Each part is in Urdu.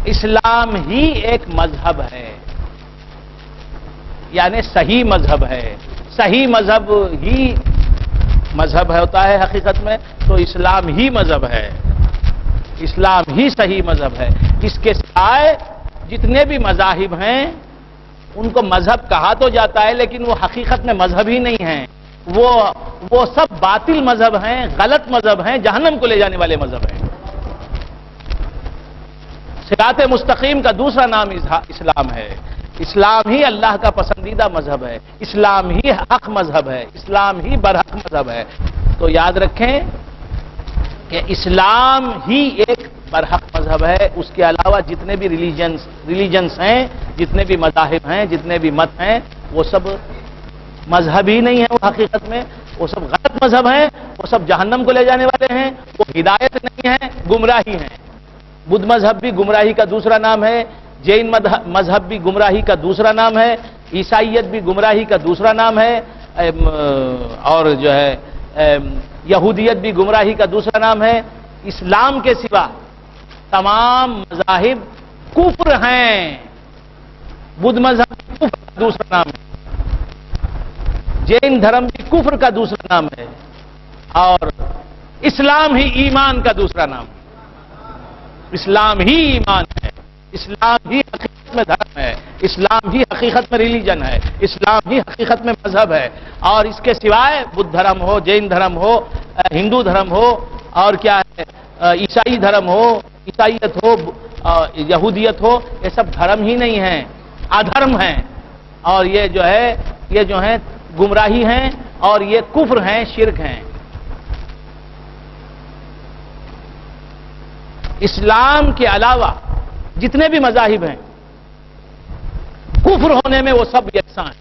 اسلام ہی ایک مذہب ہے، یعنی صحیح مذہب ہے۔ صحیح مذہب ہی مذہب ہوتا ہے حقیقت میں، تو اسلام ہی مذہب ہے، اسلام ہی صحیح مذہب ہے۔ اس کے سائے جتنے بھی مذاہب ہیں ان کو مذہب کہا تو جاتا ہے، لیکن وہ حقیقت میں مذہب ہی نہیں ہیں، وہ سب باطل مذہب ہیں، غلط مذہب ہیں، جہنم کو لے جانے والے مذہب ہیں۔ صراط مستقیم کا دوسرا نام اسلام ہے۔ اسلام ہی اللہ کا پسندیدہ مذہب ہے، اسلام ہی حق مذہب ہے، اسلام ہی برحق مذہب ہے۔ تو یاد رکھیں کہ اسلام ہی ایک برحق مذہب ہے، اس کے علاوہ جتنے بھی ریلیجنس ہیں، جتنے بھی مذاہب ہیں، جتنے بھی مت ہیں، وہ سب مذہب ہی نہیں ہے، وہ حقیقت میں وہ سب غلط مذہب ہیں، وہ سب جہنم کو لے جانے والے ہیں، وہ ہدایت نہیں ہے، گمراہی ہیں۔ بدھ مذہب بھی گمراہی کا دوسرا نام ہے، جین مذہب بھی گمراہی کا دوسرا نام ہے، عیسائیت بھی گمراہی کا دوسرا نام ہے، اور جو ہے یہودیت بھی گمراہی کا دوسرا نام ہے۔ اسلام کے سوا تمام مذاہب کفر ہیں۔ بدھ مذہب کفر کا دوسرا نام ہے، جین دھرم بھی کفر کا دوسرا نام ہے، اور اسلام ہی ایمان کا دوسرا نام ہے۔ اسلام ہی ایمان ہے، اسلام ہی حقیقت میں دھرم ہے، اسلام ہی حقیقت میں ریلیجن ہے، اسلام ہی حقیقت میں مذہب ہے۔ اور اس کے سوائے بدھ دھرم ہو، جین دھرم ہو، ہندو دھرم ہو، اور کیا ہے عیسائی دھرم ہو، عیسائیت ہو، یہودیت ہو، یہ سب دھرم ہی نہیں ہیں، ادھرم ہیں، اور یہ جو ہے گمراہی ہیں، اور یہ کفر ہیں، شرک ہیں۔ اسلام کے علاوہ جتنے بھی مذاہب ہیں کفر ہونے میں وہ سب یکساں ہیں،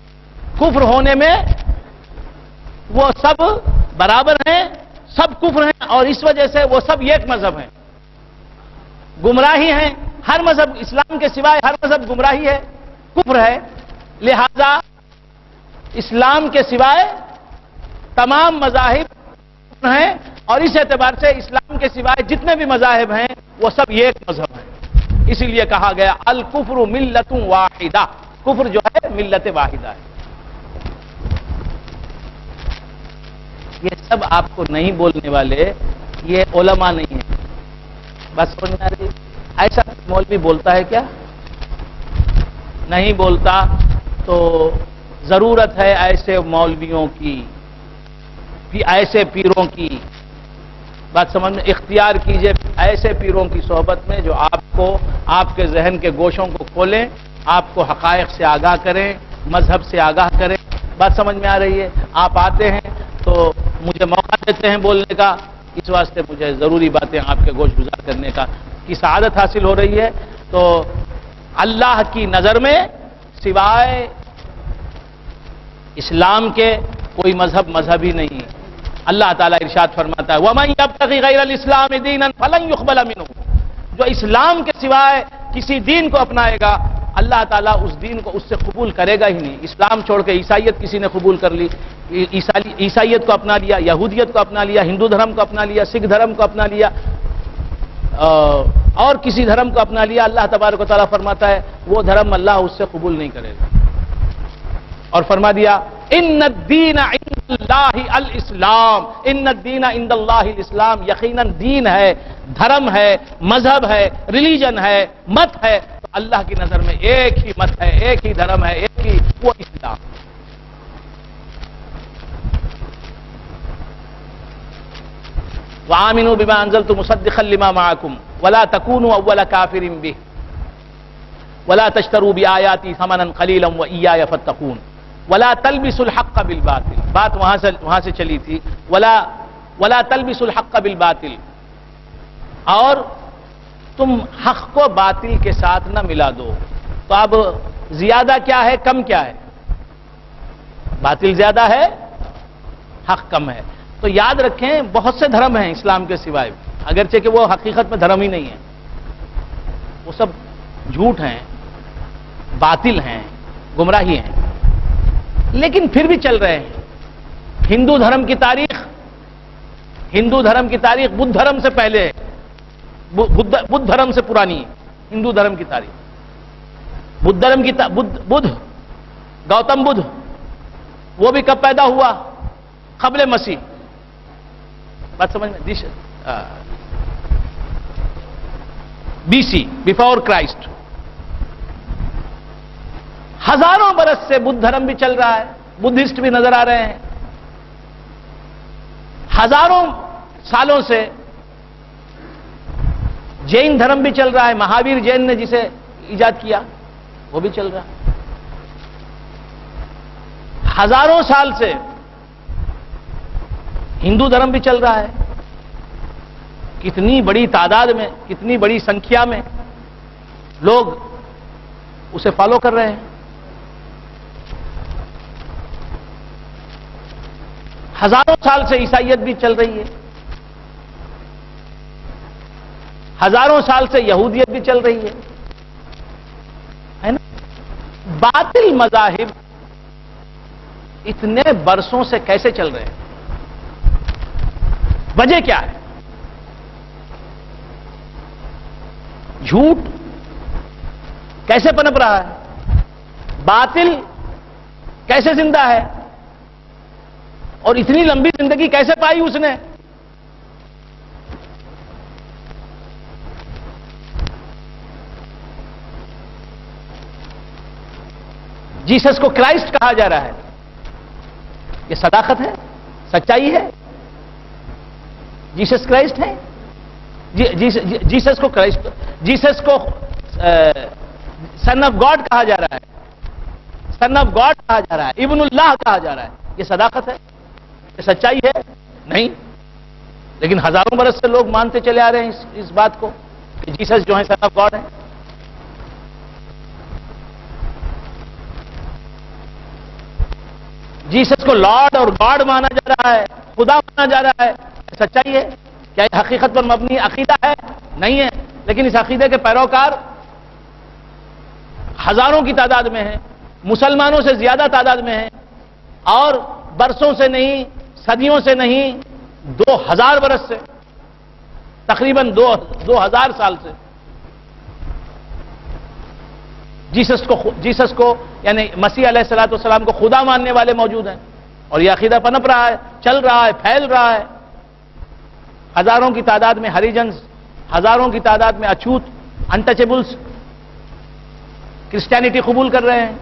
کفر ہونے میں وہ سب برابر ہیں، سب کفر ہیں، اور اس وجہ سے وہ سب ایک مذہب ہیں، گمراہی ہیں۔ ہر مذہب اسلام کے سوائے ہر مذہب گمراہی ہے، کفر ہے، لہذا اسلام کے سوائے تمام مذاہب ہیں، اور اس اعتبار سے اسلام کے سوائے جتنے بھی مذاہب ہیں وہ سب ایک مذہب ہیں۔ اسی لیے کہا گیا الکفر ملت واحدہ، کفر جو ہے ملت واحدہ ہے۔ یہ سب آپ کو نہیں بولنے والے یہ علماء نہیں ہیں، بس سمجھ میں آ رہی ہے؟ ایسا مولوی بولتا ہے کیا؟ نہیں بولتا، تو ضرورت ہے ایسے مولویوں کی، ایسے پیروں کی، بات سمجھ میں اختیار کیجئے ایسے پیروں کی صحبت میں جو آپ کو آپ کے ذہن کے گوشوں کو کھولیں، آپ کو حقائق سے آگاہ کریں، مذہب سے آگاہ کریں۔ بات سمجھ میں آ رہی ہے؟ آپ آتے ہیں تو مجھے موقع دیتے ہیں بولنے کا، اس واسطے مجھے ضروری باتیں آپ کے گوش گزار کرنے کی سعادت حاصل ہو رہی ہے۔ تو اللہ کی نظر میں سوائے اسلام کے کوئی مذہب ہی نہیں ہے۔ اللہ تعالیٰ ارشاد فرماتا ہے وَمَن يَبْتَغِ غَيْرَ الْإِسْلَامِ دِينًا فَلَن يُقْبَلَ مِنْهُ، جو اسلام کے سوائے کسی دین کو اپنائے گا اللہ تعالیٰ اس دین کو اس سے قبول کرے گا ہی نہیں۔ اسلام چھوڑ کے عیسائیت کسی نے قبول کر لی، عیسائیت کو اپنا لیا، یہودیت کو اپنا لیا، ہندو دھرم کو اپنا لیا، سکھ دھرم کو اپنا لیا، اور کسی دھرم کو اپنا لیا، اللہ تبارک و تعالیٰ فرماتا ہے وہ دھرم اللہ اس سے قبول نہیں کرے گا۔ اور فرما دیا ان الدین عند اللہ الاسلام، ان الدین عند اللہ الاسلام، یقیناً دین ہے، دھرم ہے، مذہب ہے، ریلیجن ہے، مت ہے، تو اللہ کی نظر میں ایک ہی مت ہے، ایک ہی دھرم ہے، ایک ہی وہ اسلام۔ وآمنوا بما انزلت مصدقا لما معكم ولا تكونوا اول كافر به ولا تشتروا بآياتي ثمنا قليلا وإياي فاتقون ولا تلبسوا الحق بالباطل، بات وہاں سے چلی تھی، ولا تلبسوا الحق بالباطل، اور تم حق کو باطل کے ساتھ نہ ملا دو۔ تو اب زیادہ کیا ہے، کم کیا ہے؟ باطل زیادہ ہے، حق کم ہے۔ تو یاد رکھیں بہت سے دھرم ہیں اسلام کے سوائے، اگرچہ کہ وہ حقیقت میں دھرم ہی نہیں ہے، وہ سب جھوٹ ہیں، باطل ہیں، گمراہی ہیں، لیکن پھر بھی چل رہے ہیں۔ ہندو دھرم کی تاریخ بدھ دھرم سے پہلے ہے، بدھ دھرم سے پرانی ہے، ہندو دھرم کی تاریخ. بدھ دھرم کی بدھ گوتم بدھ وہ بھی کب پیدا ہوا؟ قبل مسیح. بات سمجھ میں؟ B C, before Christ. ہزاروں برس سے بدھ دھرم بھی چل رہا ہے، بدھسٹ بھی نظر آ رہے ہیں. ہزاروں سالوں سے جین دھرم بھی چل رہا ہے، مہاویر جین نے جسے ایجاد کیا وہ بھی چل رہا ہے. ہزاروں سال سے ہندو دھرم بھی چل رہا ہے. کتنی بڑی تعداد میں، کتنی بڑی سنکھیا میں لوگ اسے فالو کر رہے ہیں. ہزاروں سال سے عیسائیت بھی چل رہی ہے، ہزاروں سال سے یہودیت بھی چل رہی ہے نا. باطل مذاہب اتنے برسوں سے کیسے چل رہے ہیں؟ وجہ کیا ہے؟ جھوٹ کیسے پنپ رہا ہے؟ باطل کیسے زندہ ہے؟ اور اتنی لمبی زندگی کیسے پائی اس نے؟ جیسس کو کرائسٹ کہا جا رہا ہے. یہ صداقت ہے؟ سچائی ہے؟ جیسس کرائسٹ ہے؟ جیسس کو کرائسٹ، جیسس کو سن آف گاڈ کہا جا رہا ہے، سن آف گاڈ کہا جا رہا ہے، ابن اللہ کہا جا رہا ہے. یہ صداقت ہے؟ یہ سچائی ہے؟ نہیں. لیکن ہزاروں برس سے لوگ مانتے چلے آ رہے ہیں اس بات کو کہ جیسس جو ہے سن آف گاڈ ہے. جیسس کو لارڈ اور گاڈ مانا جا رہا ہے، خدا مانا جا رہا ہے. سچائی ہے؟ کیا یہ حقیقت پر مبنی عقیدہ ہے؟ نہیں ہے. لیکن اس عقیدے کے پیروکار ہزاروں کی تعداد میں ہیں، مسلمانوں سے زیادہ تعداد میں ہیں، اور برسوں سے نہیں، صدیوں سے نہیں، 2000 برس سے، تقریباً 2000 سال سے جیسس کو یعنی مسیح علیہ الصلوۃ والسلام کو خدا ماننے والے موجود ہیں. اور یہ عقیدہ پنپ رہا ہے، چل رہا ہے، پھیل رہا ہے. ہزاروں کی تعداد میں ہریجنز، ہزاروں کی تعداد میں اچھوت، انٹچیبلز کرسچینٹی قبول کر رہے ہیں.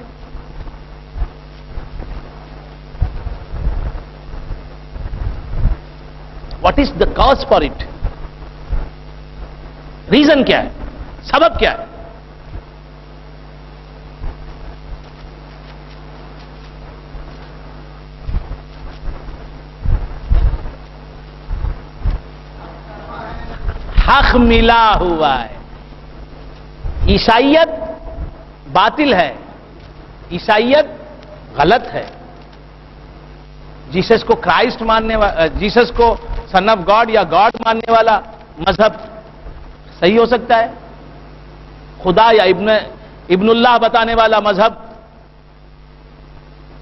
What is the cause for it? Reason کیا ہے؟ سبب کیا ہے؟ حق ملا ہوا ہے. عیسائیت باطل ہے، عیسائیت غلط ہے. جیسس کو کرائسٹ ماننے والا، جیسس کو سن آف گاڈ یا گاڈ ماننے والا مذہب صحیح ہو سکتا ہے؟ خدا یا ابن اللہ بتانے والا مذہب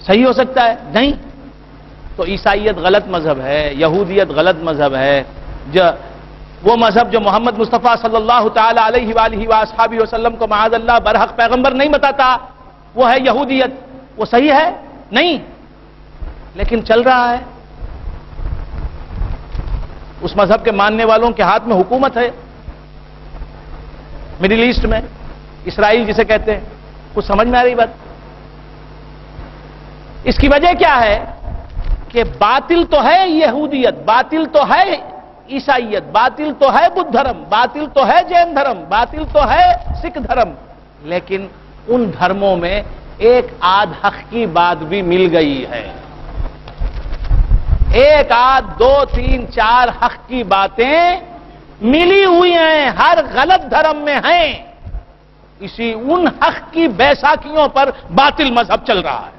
صحیح ہو سکتا ہے؟ نہیں. تو عیسائیت غلط مذہب ہے، یہودیت غلط مذہب ہے. وہ مذہب جو محمد مصطفیٰ صلی اللہ تعالی علیہ وآلہ وآصحابہ وسلم کو معاذ اللہ برحق پیغمبر نہیں بتاتا، وہ ہے یہودیت. وہ صحیح ہے؟ نہیں. لیکن چل رہا ہے. اس مذہب کے ماننے والوں کے ہاتھ میں حکومت ہے مڈل ایسٹ میں، اسرائیل جسے کہتے ہیں. کچھ سمجھ میں آ رہی بات؟ اس کی وجہ کیا ہے کہ باطل تو ہے یہودیت، باطل تو ہے عیسائیت، باطل تو ہے بدھ دھرم، باطل تو ہے جین دھرم، باطل تو ہے سکھ دھرم. لیکن ان دھرموں میں ایک آدھ حق کی بات بھی مل گئی ہے. ایک آدھ 2 3 4 حق کی باتیں ملی ہوئی ہیں، ہر غلط دھرم میں ہیں. اسی ان حق کی بیساکھیوں پر باطل مذہب چل رہا ہے.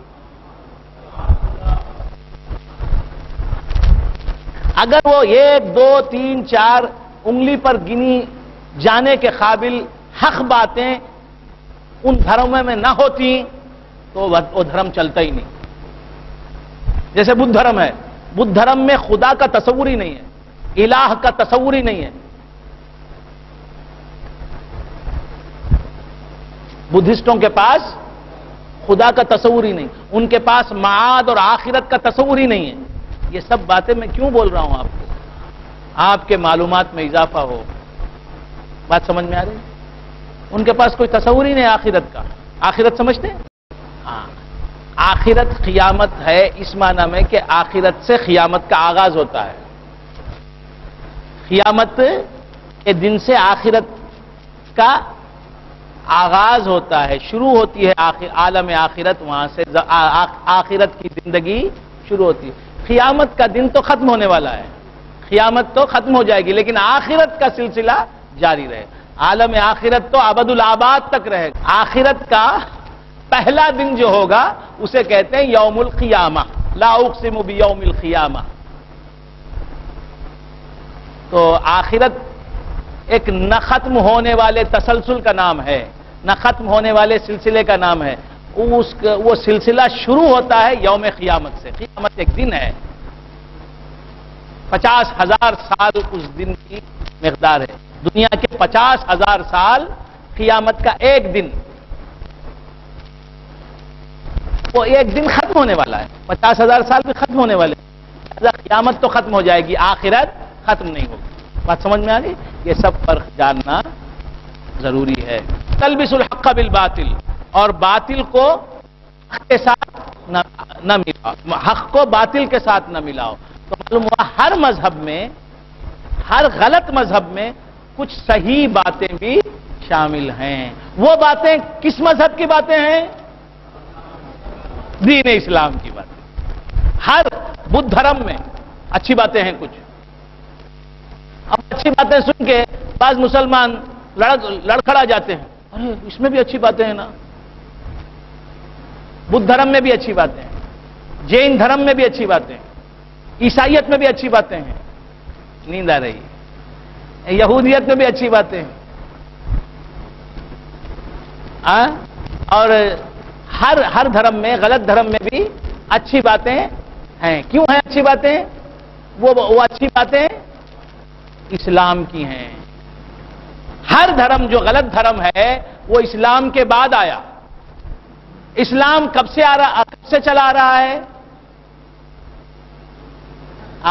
اگر وہ 1 2 3 4 انگلی پر گنی جانے کے قابل حق باتیں ان دھرموں میں نہ ہوتی تو وہ دھرم چلتا ہی نہیں. جیسے بدھ دھرم ہے، بدھ دھرم میں خدا کا تصور ہی نہیں ہے، الہ کا تصور ہی نہیں ہے. بدھسٹوں کے پاس خدا کا تصور ہی نہیں، ان کے پاس معاد اور آخرت کا تصور ہی نہیں ہے۔ یہ سب باتیں میں کیوں بول رہا ہوں آپ کو؟ آپ کے معلومات میں اضافہ ہو۔ بات سمجھ میں آ رہی ہے؟ ان کے پاس کوئی تصور ہی نہیں آخرت کا۔ آخرت سمجھتے ہیں؟ ہاں، آخرت قیامت ہے اس معنی میں کہ آخرت سے قیامت کا آغاز ہوتا ہے۔ قیامت کے دن سے آخرت کا آغاز ہوتا ہے، شروع ہوتی ہے عالم آخرت، وہاں سے آخرت کی زندگی شروع ہوتی ہے۔ قیامت کا دن تو ختم ہونے والا ہے، قیامت تو ختم ہو جائے گی، لیکن آخرت کا سلسلہ جاری رہے۔ عالم آخرت تو ابد الآباد تک رہے گا۔ آخرت کا پہلا دن جو ہوگا اسے کہتے ہیں یوم القیامہ، لا اقسم بیوم القیامہ۔ تو آخرت ایک نہ ختم ہونے والے تسلسل کا نام ہے، نہ ختم ہونے والے سلسلے کا نام ہے۔ وہ سلسلہ شروع ہوتا ہے یوم قیامت سے۔ قیامت ایک دن ہے، 50,000 سال اس دن کی مقدار ہے۔ دنیا کے 50,000 سال، قیامت کا ایک دن، وہ ایک دن ختم ہونے والا ہے۔ 50,000 سال بھی ختم ہونے والے ہیں، قیامت تو ختم ہو جائے گی، آخرت ختم نہیں ہوگی۔ بات سمجھ میں آ گئی؟ یہ سب فرق جاننا ضروری ہے۔ تلبس الحق بالباطل، اور باطل کو حق کے ساتھ نہ ملاؤ، حق کو باطل کے ساتھ نہ ملاؤ۔ تو معلوم ہوا ہر مذہب میں، ہر غلط مذہب میں کچھ صحیح باتیں بھی شامل ہیں۔ وہ باتیں کس مذہب کی باتیں ہیں؟ دین اسلام کی باتیں۔ ہر بدھ دھرم میں اچھی باتیں ہیں کچھ۔ اب اچھی باتیں سن کے بعض مسلمان لڑکھڑا جاتے ہیں، ارے اس میں بھی اچھی باتیں ہیں نا، بدھ دھرم میں بھی اچھی باتیں ہیں، جین دھرم میں بھی اچھی باتیں ہیں، عیسائیت میں بھی اچھی باتیں ہیں، نیند آ رہی ہے، یہودیت میں بھی اچھی باتیں ہیں، اور ہر دھرم میں، غلط دھرم میں بھی اچھی باتیں ہیں۔ کیوں ہیں اچھی باتیں؟ وہ اچھی باتیں اسلام کی ہیں۔ ہر دھرم جو غلط دھرم ہے وہ اسلام کے بعد آیا۔ اسلام کب سے چلا آ رہا ہے؟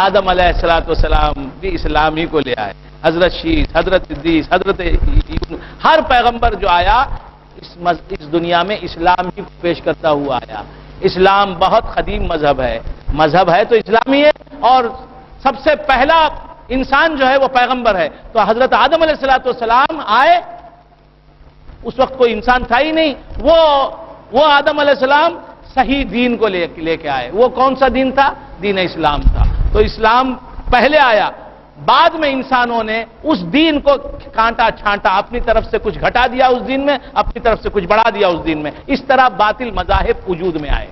آدم علیہ السلام بھی اسلام ہی کو لے آئے، حضرت شیس، حضرت ادریس، حضرت ہر پیغمبر جو آیا اس دنیا میں اسلام ہی کو پیش کرتا ہوا آیا۔ اسلام بہت قدیم مذہب ہے، مذہب ہے تو اسلامی ہے، اور سب سے پہلا انسان جو ہے وہ پیغمبر ہے۔ تو حضرت آدم علیہ السلام آئے، اس وقت کوئی انسان تھا ہی نہیں، وہ آدم علیہ السلام صحیح دین کو لے کے آئے۔ وہ کون سا دین تھا؟ دین اسلام تھا۔ تو اسلام پہلے آیا، بعد میں انسانوں نے اس دین کو کانٹا چھانٹا، اپنی طرف سے کچھ گھٹا دیا اس دین میں، اپنی طرف سے کچھ بڑھا دیا اس دین میں۔ اس طرح باطل مذاہب وجود میں آئے۔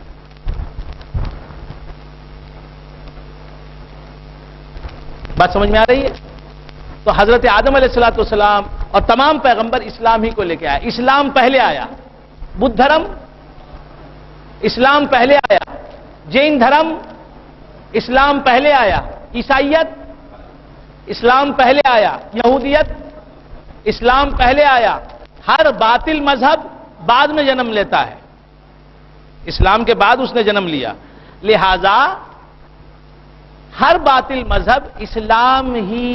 بات سمجھ میں آ رہی ہے؟ تو حضرت آدم علیہ السلام اور تمام پیغمبر اسلام ہی کو لے کے آئے۔ اسلام پہلے آیا، بدھ دھرم اسلام پہلے آیا، جین دھرم اسلام پہلے آیا، عیسائیت اسلام پہلے آیا، یہودیت اسلام پہلے آیا۔ ہر باطل مذہب بعد میں جنم لیتا ہے، اسلام کے بعد اس نے جنم لیا۔ لہذا ہر باطل مذہب اسلام ہی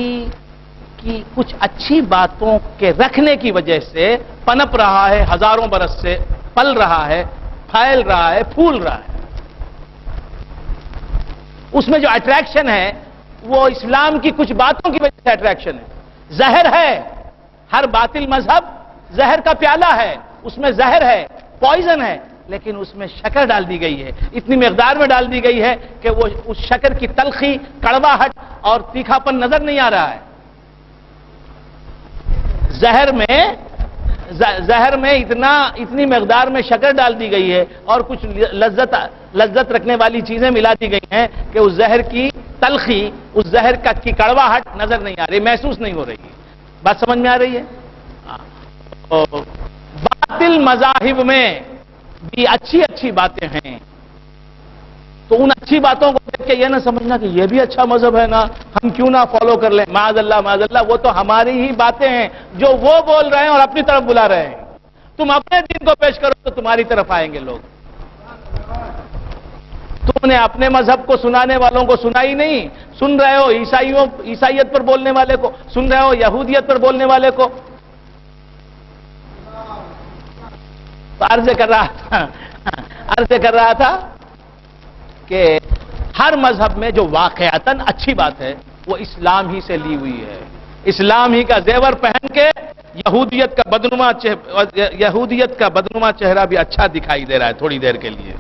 کی کچھ اچھی باتوں کے رکھنے کی وجہ سے پنپ رہا ہے، ہزاروں برس سے پل رہا ہے، پھیل رہا ہے، پھول رہا ہے۔ اس میں جو اٹریکشن ہے وہ اسلام کی کچھ باتوں کی وجہ سے اٹریکشن ہے۔ زہر ہے، ہر باطل مذہب زہر کا پیالہ ہے، اس میں زہر ہے، پوائزن ہے، لیکن اس میں شکر ڈال دی گئی ہے، اتنی مقدار میں ڈال دی گئی ہے کہ وہ اس شکر کی تلخی، کڑواہٹ اور تیکھاپن نظر نہیں آ رہا ہے۔ زہر میں اتنی مقدار میں شکر ڈال دی گئی ہے اور کچھ لذت رکھنے والی چیزیں ملا دی گئی ہیں کہ اس زہر کی تلخی، اس زہر کی کڑواہٹ نظر نہیں آ رہی، محسوس نہیں ہو رہی ہے۔ بات سمجھ میں آ رہی ہے؟ باطل مذاہب میں بھی اچھی باتیں ہیں، تو ان اچھی باتوں کو دیکھ کے یہ نہ سمجھنا کہ یہ بھی اچھا مذہب ہے نا، ہم کیوں نہ فالو کر لیں۔ معاذ اللہ، وہ تو ہماری ہی باتیں ہیں جو وہ بول رہے ہیں اور اپنی طرف بلا رہے ہیں۔ تم اپنے دین کو پیش کرو تو تمہاری طرف آئیں گے لوگ. تم نے اپنے مذہب کو سنانے والوں کو سنا ہی نہیں. سن رہے ہو عیسائیت پر بولنے والے کو، سن رہے ہو یہودیت پر بولنے والے کو. عرض کر رہا تھا کہ ہر مذہب میں جو واقعتاً اچھی بات ہے وہ اسلام ہی سے لی ہوئی ہے. اسلام ہی کا زیور پہن کے یہودیت کا بدنما چہرہ بھی اچھا دکھائی دے رہا ہے تھوڑی دیر کے لیے.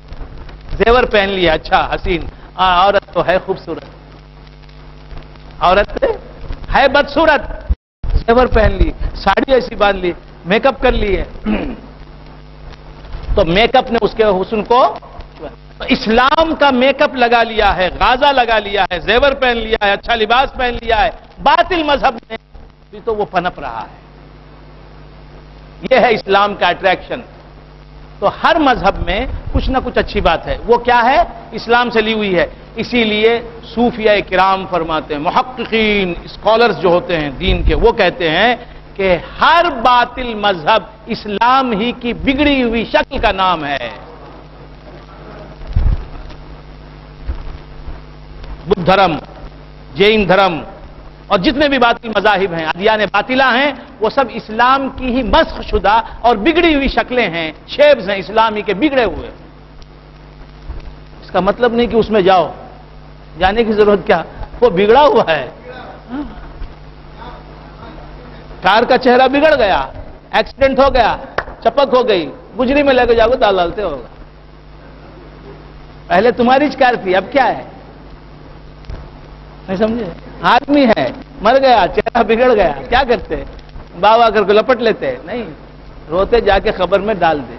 زیور پہن لیا، اچھا حسین، عورت تو ہے خوبصورت، عورت ہے بدصورت، زیور پہن لی، ساڑی ایسی باندھ لی، میک اپ کر لی ہے. تو میک اپ نے اس کے حسن کو، اسلام کا میک اپ لگا لیا ہے، غازہ لگا لیا ہے، زیور پہن لیا ہے، اچھا لباس پہن لیا ہے. باطل مذہب میں بھی تو وہ پنپ رہا ہے. یہ ہے اسلام کا اٹریکشن. تو ہر مذہب میں کچھ نہ کچھ اچھی بات ہے. وہ کیا ہے؟ اسلام سے لی ہوئی ہے. اسی لیے صوفیاء کرام فرماتے ہیں، محققین اسکالرز جو ہوتے ہیں دین کے، وہ کہتے ہیں کہ ہر باطل مذہب اسلام ہی کی بگڑی ہوئی شکل کا نام ہے. بدھ دھرم، جین دھرم اور جتنے بھی باطل مذاہب ہیں، ادیان باطلہ ہیں، وہ سب اسلام کی ہی مسخ شدہ اور بگڑی ہوئی شکلیں ہیں، شیپز ہیں اسلامی کے بگڑے ہوئے. اس کا مطلب نہیں کہ اس میں جاؤ، جانے کی ضرورت کیا، وہ بگڑا ہوا ہے. کار کا چہرہ بگڑ گیا، ایکسیڈنٹ ہو گیا، چپک ہو گئی، گجری میں لے کے جاؤ دال ڈالتے ہوگا. پہلے تمہاری کار تھی، اب کیا ہے؟ نہیں سمجھے؟ آدمی ہے، مر گیا، چہرہ بگڑ گیا، کیا کرتے؟ بابا کر کو لپٹ لیتے؟ نہیں، روتے جا کے خبر میں ڈال دے.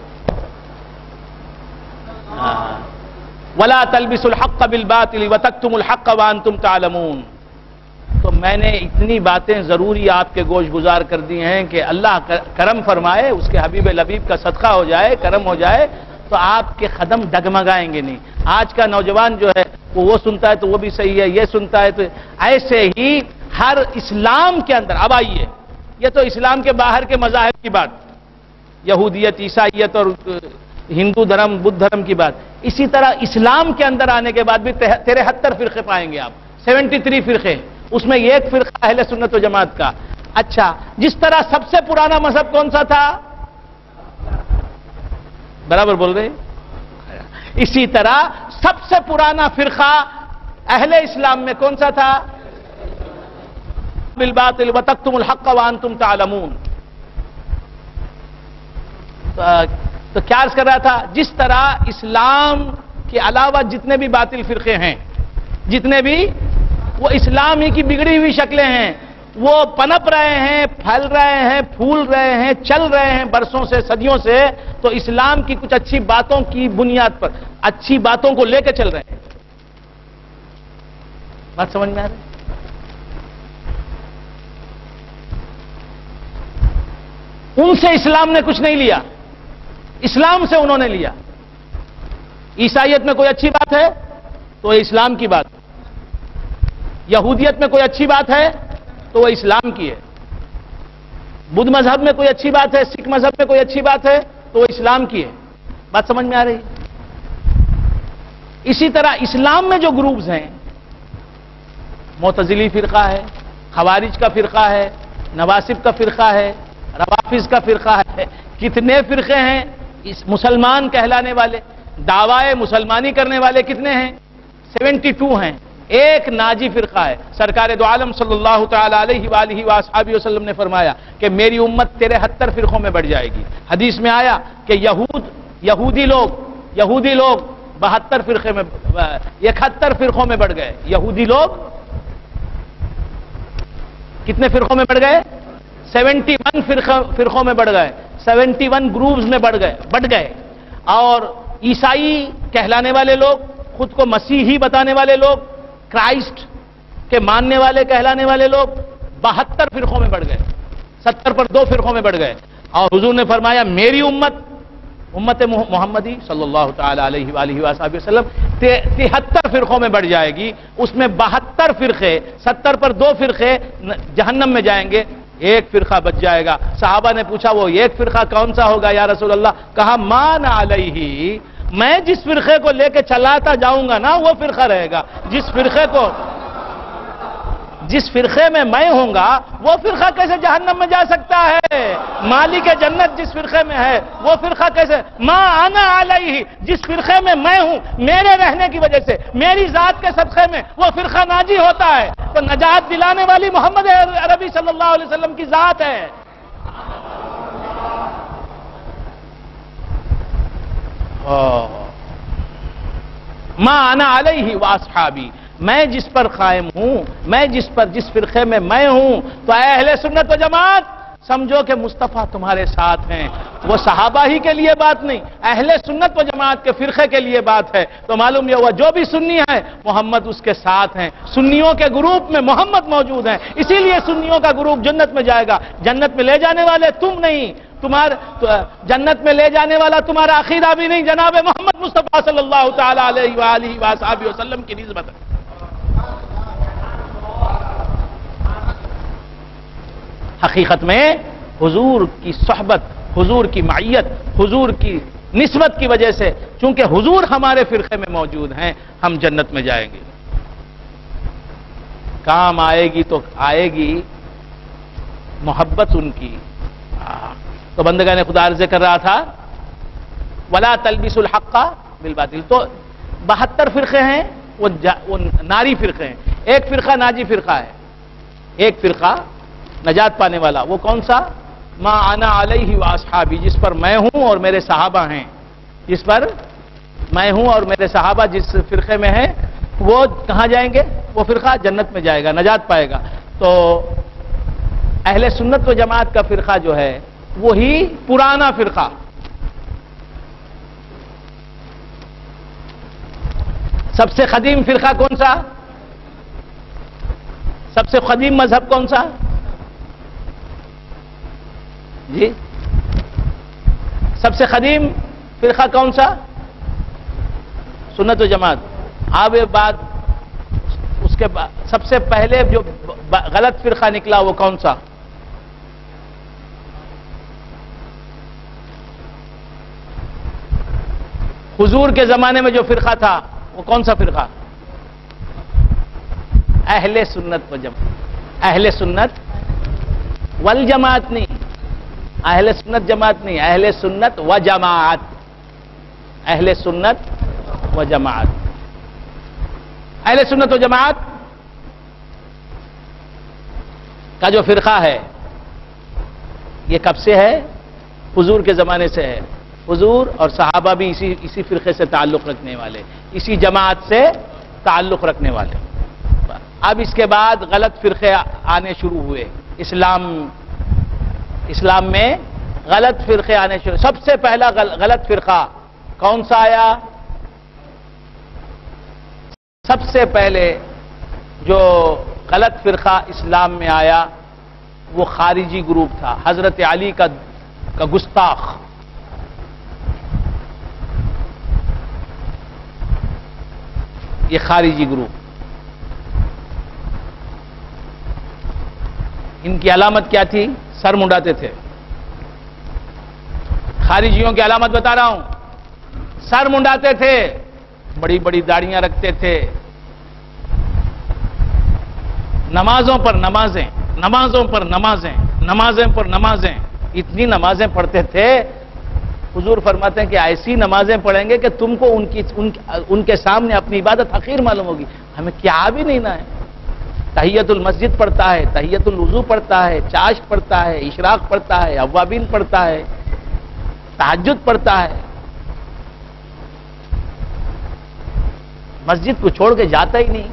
وَلَا تَلْبِسُوا الْحَقَّ بِالْبَاطِلِ وَتَكْتُمُوا الْحَقَّ وَأَنْتُمْ تَعْلَمُونَ. تو میں نے اتنی باتیں ضروری آپ کے گوش گزار کر دی ہیں کہ اللہ کرم فرمائے، اس کے حبیب لبیب کا صدقہ ہو جائے، کرم ہو جائے تو آپ کے قدم ڈگمگائیں گے نہیں. آج کا نوجوان جو ہے وہ سنتا ہے تو وہ بھی صحیح ہے، یہ سنتا ہے تو ایسے ہی ہر اسلام کے اندر. اب آئیے، یہ تو اسلام کے باہر کے مذاہب کی بات، یہودیت، عیسائیت اور ہندو دھرم، بدھ دھرم کی بات. اسی طرح اسلام کے اندر آنے کے بعد بھی 73 فرقے پائیں گے آپ، 73 فرقے. اس میں ایک فرقہ اہل سنت و جماعت کا. اچھا، جس طرح سب سے پرانا مذہب کون سا تھا؟ برابر بول رہے؟ اسی طرح سب سے پرانا فرقہ اہل اسلام میں کون سا تھا؟ بالباطل وتکتم الحق وانتم تعلمون. تو کیا عرض کر رہا تھا؟ جس طرح اسلام کے علاوہ جتنے بھی باطل فرقے ہیں، جتنے بھی، وہ اسلام ہی کی بگڑی ہوئی شکلیں ہیں. وہ پنپ رہے ہیں، پھل رہے ہیں، پھول رہے ہیں، چل رہے ہیں برسوں سے، صدیوں سے. تو اسلام کی کچھ اچھی باتوں کی بنیاد پر، اچھی باتوں کو لے کے چل رہے ہیں. بات سمجھ میں آ رہی؟ ان سے اسلام نے کچھ نہیں لیا، اسلام سے انہوں نے لیا. عیسائیت میں کوئی اچھی بات ہے تو وہ اسلام کی بات، یہودیت میں کوئی اچھی بات ہے تو وہ اسلام کی ہے. بدھ مذہب میں کوئی اچھی بات ہے، سکھ مذہب میں کوئی اچھی بات ہے تو وہ اسلام کی ہے. بات سمجھ میں آ رہی؟ اسی طرح اسلام میں جو گروپز ہیں، معتزلی فرقہ ہے، خوارج کا فرقہ ہے، نواسب کا فرقہ ہے، روافظ کا فرقہ ہے، کتنے فرقے ہیں. مسلمان کہلانے والے، دعوی مسلمانی کرنے والے کتنے ہیں؟ 72 ہیں. ایک ناجی فرقہ ہے. سرکار دو عالم صلی اللہ تعالی علیہ وآلہ وآصحابہ وسلم نے فرمایا کہ میری امت 73 فرقوں میں بڑھ جائے گی. حدیث میں آیا کہ یہودی لوگ 72 فرقے میں، 71 فرقوں میں بڑھ گئے. یہودی لوگ کتنے فرقوں میں بڑھ گئے؟ 71 فرقوں میں بڑھ گئے، 71 گروپز میں بڑھ گئے. اور عیسائی کہلانے والے لوگ، خود کو مسیحی بتانے والے لوگ، کرائسٹ کے ماننے والے کہلانے والے لوگ 72 فرقوں میں بڑھ گئے، 70 پر 2 فرقوں میں بڑھ گئے. اور حضور نے فرمایا میری امت محمدی صلی اللہ تعالی علیہ وآلہ وآصحابہ وسلم 73 فرقوں میں بڑھ جائے گی. اس میں 72 فرقے، 70 پر 2 فرقے جہنم میں جائیں گے، ایک فرقہ بچ جائے گا۔ صحابہ نے پوچھا وہ ایک فرقہ کون سا ہوگا یا رسول اللہ؟ کہا مان علیہ، میں جس فرقے کو لے کے چلاتا جاؤں گا نا وہ فرقہ رہے گا۔ جس فرقے میں میں ہوں گا وہ فرقہ کیسے جہنم میں جا سکتا ہے؟ مالک جنت جس فرقے میں ہے وہ فرقہ کیسے؟ ما انا علیہ، جس فرقے میں میں ہوں میرے رہنے کی وجہ سے، میری ذات کے صدقے میں وہ فرقہ ناجی ہوتا ہے۔ تو نجات دلانے والی محمد عربی صلی اللہ علیہ وسلم کی ذات ہے۔ ما انا علیہ واصحابی، میں جس پر قائم ہوں، میں جس فرقے میں میں ہوں، تو اے اہل سنت و جماعت سمجھو کہ مصطفیٰ تمہارے ساتھ ہیں۔ وہ صحابہ ہی کے لیے بات نہیں، اہل سنت و جماعت کے فرقے کے لیے بات ہے۔ تو معلوم یہ ہوا جو بھی سنی ہے محمد اس کے ساتھ ہیں، سنیوں کے گروپ میں محمد موجود ہیں، اسی لیے سنیوں کا گروپ جنت میں جائے گا۔ جنت میں لے جانے والے تم نہیں، جنت میں لے جانے والا تمہارا عقیدہ بھی نہیں، جناب محمد مصطفیٰ صلی اللہ تعالی علیہ وآلہ وصحبہ وسلم کی نسبت ہے۔ حقیقت میں حضور کی صحبت، حضور کی معیت، حضور کی نسبت کی وجہ سے، چونکہ حضور ہمارے فرقے میں موجود ہیں، ہم جنت میں جائیں گے۔ کام آئے گی تو آئے گی محبت ان کی۔ تو بندگان خدا عرض کر رہا تھا وَلَا تَلْبِسُوا الْحَقَّ بِالْبَاطِلِ، تو 72 فرقے ہیں، وہ ناری فرقے ہیں۔ ایک فرقہ ناجی فرقہ ہے، ایک فرقہ نجات پانے والا، وہ کون سا؟ ما انا علیہ واصحابی، جس پر میں ہوں اور میرے صحابہ ہیں، جس پر میں ہوں اور میرے صحابہ جس فرقے میں ہیں، وہ کہاں جائیں گے؟ وہ فرقہ جنت میں جائے گا، نجات پائے گا۔ تو اہل سنت و جماعت کا فرقہ جو ہے وہی پرانا فرقہ، سب سے قدیم فرقہ کون سا؟ سب سے قدیم مذہب کون سا؟ جی سب سے قدیم فرقہ کون سا؟ سنت و جماعت۔ اب یہ بات اس کے بعد سب سے پہلے جو غلط فرقہ نکلا وہ کون سا؟ حضور کے زمانے میں جو فرقہ تھا وہ کون سا فرقہ؟ اہل سنت و جماعت، اہل سنت والجماعت نہیں، اہل سنت جماعت نہیں، اہل سنت و جماعت، اہل سنت و جماعت۔ اہل سنت و جماعت کا جو فرقہ ہے یہ کب سے ہے؟ حضور کے زمانے سے ہے۔ حضور اور صحابہ بھی اسی فرقے سے تعلق رکھنے والے، اسی جماعت سے تعلق رکھنے والے۔ اب اس کے بعد غلط فرقے آنے شروع ہوئے، اسلام میں غلط فرقے آنے شروع۔ سب سے پہلا غلط فرقہ کون سا آیا؟ سب سے پہلے جو غلط فرقہ اسلام میں آیا وہ خارجی گروپ تھا، حضرت علی کا گستاخ۔ یہ خارجی گروپ، ان کی علامت کیا تھی؟ سر منڈاتے تھے۔ خارجیوں کی علامت بتا رہا ہوں، سر منڈاتے تھے، بڑی بڑی داڑیاں رکھتے تھے، نمازوں پر نمازیں، نمازوں پر نمازیں، نمازیں پر نمازیں، اتنی نمازیں پڑھتے تھے۔ حضور فرماتے ہیں کہ ایسی نمازیں پڑھیں گے کہ تم کو ان کے سامنے اپنی عبادت حقیر معلوم ہوگی، ہمیں کیا بھی نہیں نہ ہے۔ تحیت المسجد پڑھتا ہے، تحیت الوضو پڑھتا ہے، چاشت پڑھتا ہے، اشراق پڑھتا ہے، اوابین پڑھتا ہے، تہجد پڑھتا ہے، مسجد کو چھوڑ کے جاتا ہی نہیں۔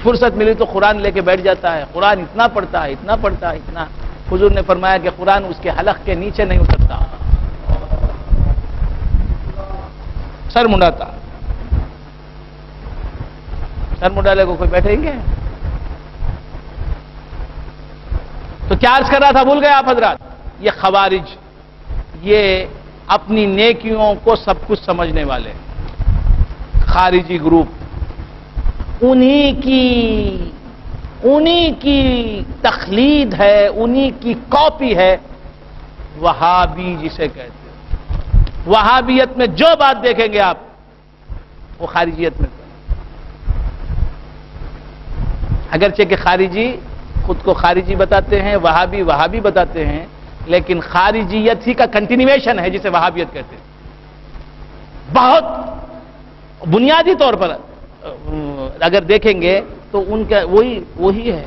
فرصت ملی تو قرآن لے کے بیٹھ جاتا ہے، قرآن اتنا پڑھتا ہے، اتنا پڑھتا ہے، اتنا۔ حضور نے فرمایا کہ قرآن اس کے حلق کے نیچے نہیں اترتا۔ سر منڈاتا، سر منڈالے کو کوئی بیٹھیں گے؟ تو کیا عرض کر رہا تھا، بھول گئے آپ حضرات؟ یہ خوارج، یہ اپنی نیکیوں کو سب کچھ سمجھنے والے خارجی گروپ، انہی کی انہی کی تخلید ہے، انہی کی کاپی ہے وہابی جسے کہتے ہیں۔ وہابیت میں جو بات دیکھیں گے آپ وہ خارجیت میں، اگرچہ کہ خارجی خود کو خارجی بتاتے ہیں، وہابی وہابی بتاتے ہیں، لیکن خارجیت ہی کا کنٹینیویشن ہے جسے وہابیت کہتے ہیں۔ بہت بنیادی طور پر اگر دیکھیں گے تو ان کا وہی ہے،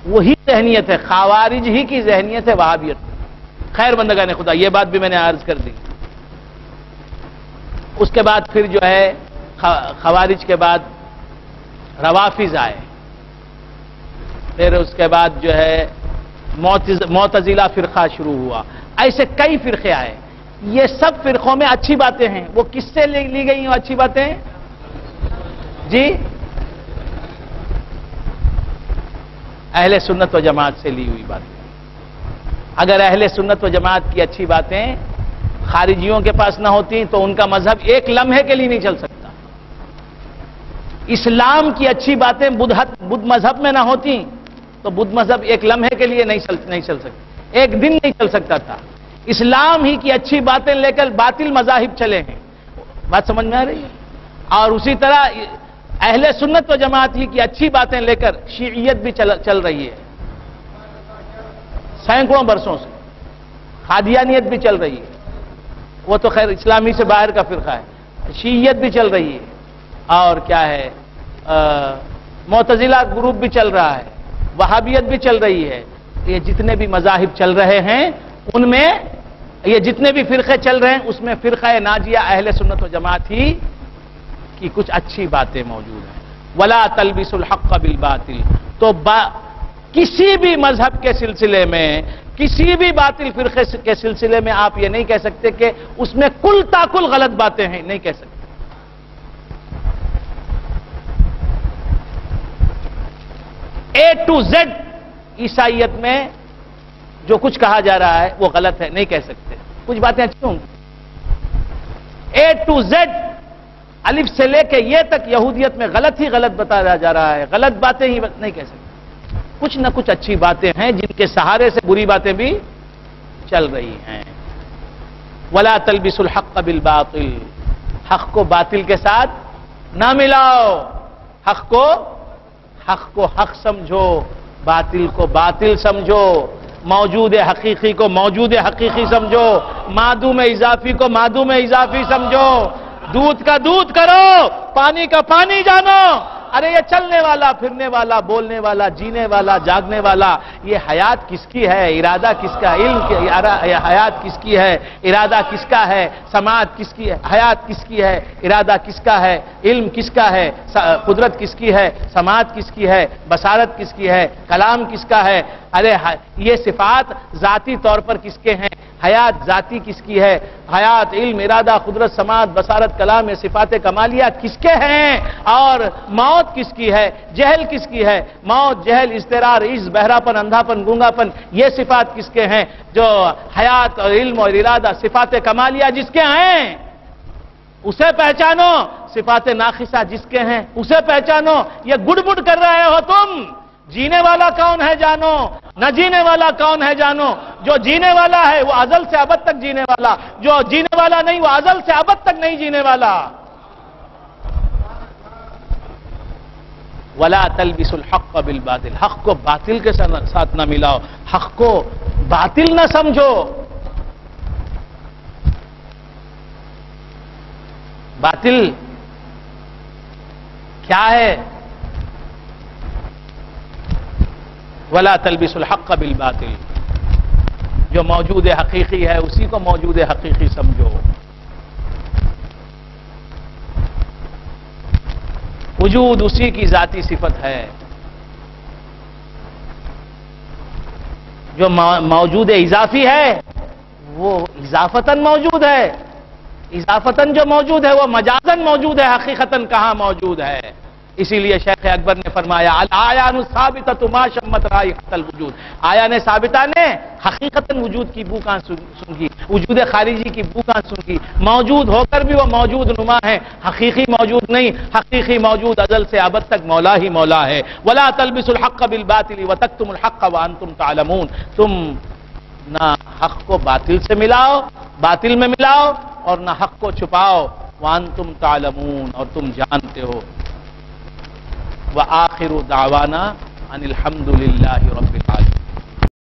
وہی ذہنیت ہے، خوارج ہی کی ذہنیت ہے وہابیت۔ خیر بندگان خدا، یہ بات بھی میں نے عرض کر دی۔ اس کے بعد پھر جو ہے خوارج کے بعد روافض آئے، پھر اس کے بعد جو ہے معتزلہ فرقہ شروع ہوا، ایسے کئی فرقے آئے۔ یہ سب فرقوں میں اچھی باتیں ہیں، وہ کس سے لی گئی ہیں اچھی باتیں؟ جی، اہل سنت و جماعت سے لی ہوئی باتیں۔ اگر اہل سنت و جماعت کی اچھی باتیں خارجیوں کے پاس نہ ہوتی تو ان کا مذہب ایک لمحے کے لیے نہیں چل سکتا۔ اسلام کی اچھی باتیں بدھ مذہب میں نہ ہوتی تو بدھ مذہب ایک لمحے کے لیے نہیں چل سکتا، ایک دن نہیں چل سکتا تھا۔ اسلام ہی کی اچھی باتیں لے کر باطل مذاہب چلے ہیں۔ بات سمجھ میں آ رہی ہے؟ اور اسی طرح اہل سنت و جماعت ہی کی اچھی باتیں لے کر شیعیت بھی چل رہی ہے سینکڑوں برسوں سے، قادیانیت بھی چل رہی ہے، وہ تو خیر اسلامی سے باہر کا فرقہ ہے، شیعیت بھی چل رہی ہے، اور کیا ہے معتزلہ گروپ بھی چل رہا ہے، وہابیت بھی چل رہی ہے۔ یہ جتنے بھی مذاہب چل رہے ہیں ان میں، یہ جتنے بھی فرقے چل رہے ہیں اس میں فرقہ ناجیہ اہل سنت و جماعت ہی کی کچھ اچھی باتیں موجود ہیں۔ ولا تلبسوا الحق بالباطل، تو کسی بھی مذہب کے سلسلے میں، کسی بھی باطل فرقے کے سلسلے میں آپ یہ نہیں کہہ سکتے کہ اس میں کل تاکل غلط باتیں ہیں، نہیں کہہ سکتے۔ اے ٹو زیڈ عیسائیت میں جو کچھ کہا جا رہا ہے وہ غلط ہے، نہیں کہہ سکتے۔ کچھ باتیں اچھی ہوں گی، اے ٹو زیڈ الف سے لے کے یہ تک یہودیت میں غلط ہی غلط بتایا جا رہا ہے، غلط باتیں ہی نہیں کہہ سکتے۔ کچھ نہ کچھ اچھی باتیں ہیں جن کے سہارے سے بری باتیں بھی چل رہی ہیں۔ ولا تلبسوا الحق بالباطل، حق کو باطل کے ساتھ نہ ملاؤ، حق کو حق سمجھو، باطل کو باطل سمجھو، موجود حقیقی کو موجود حقیقی سمجھو، معدوم اضافی کو معدوم اضافی سمجھو، دودھ کا دودھ کرو، پانی کا پانی جانو۔ ارے یہ چلنے والا، پھرنے والا، بولنے والا، جینے والا، جاگنے والا، یہ حیات کس کی ہے؟ ارادہ کس کا؟ علم کی حیات کس کی ہے؟ ارادہ کس کا ہے؟ سماعت کس کی ہے؟ حیات کس کی ہے؟ ارادہ کس کا ہے؟ علم کس کا ہے؟ قدرت کس کی ہے؟ سماعت کس کی ہے؟ بصارت کس کی ہے؟ کلام کس کا ہے؟ ارے یہ صفات ذاتی طور پر کس کے ہیں؟ حیات ذاتی کس کی ہے؟ حیات، علم، ارادہ، قدرت، سماعت، بصارت، کلام، یہ صفات کمالیہ کس کے ہیں؟ اور موت کس کی ہے؟ جہل کس کی ہے؟ موت، جہل، اضطرار، عجز، بہراپن، اندھاپن، گونگاپن، یہ صفات کس کے ہیں؟ جو حیات اور علم اور ارادہ صفات کمالیہ جس کے ہیں اسے پہچانو، صفات ناقصہ جس کے ہیں اسے پہچانو۔ یہ گڑ بڑ کر رہے ہو تم، جینے والا کون ہے جانو، نہ جینے والا کون ہے جانو۔ جو جینے والا ہے وہ ازل سے ابد تک جینے والا، جو جینے والا نہیں وہ ازل سے ابد تک نہیں جینے والا۔ ولا تلبسوا الحق بالباطل، حق کو باطل کے ساتھ نہ ملاؤ، حق کو باطل نہ سمجھو۔ باطل کیا ہے؟ ولا تلبسوا الحق بالباطل، جو موجود حقیقی ہے اسی کو موجود حقیقی سمجھو۔ وجود اسی کی ذاتی صفت ہے، جو موجود اضافی ہے وہ اضافتاً موجود ہے، اضافتاً جو موجود ہے وہ مجازاً موجود ہے، حقیقتاً کہاں موجود ہے؟ اسی لیے شیخ اکبر نے فرمایا الآیان الثابتۃ ما شمت رائحۃ الوجود، آیان ثابتہ نے حقیقتاً وجود کی بو کہاں سونگھی، وجود خارجی کی بو کہاں سونگھی، موجود ہو کر بھی وہ موجود نما ہے، حقیقی موجود نہیں، حقیقی موجود ازل سے ابد تک مولا ہی مولا ہے۔ ولا تلبسوا الحق بالباطل وتکتموا الحق وانتم تعلمون، تم نہ حق کو باطل سے ملاؤ، باطل میں ملاؤ، اور نہ حق کو چھپاؤ، وانتم تعلمون، اور تم جانتے ہو۔ وآخر دعوانا ان الحمد للہ رب العالمین۔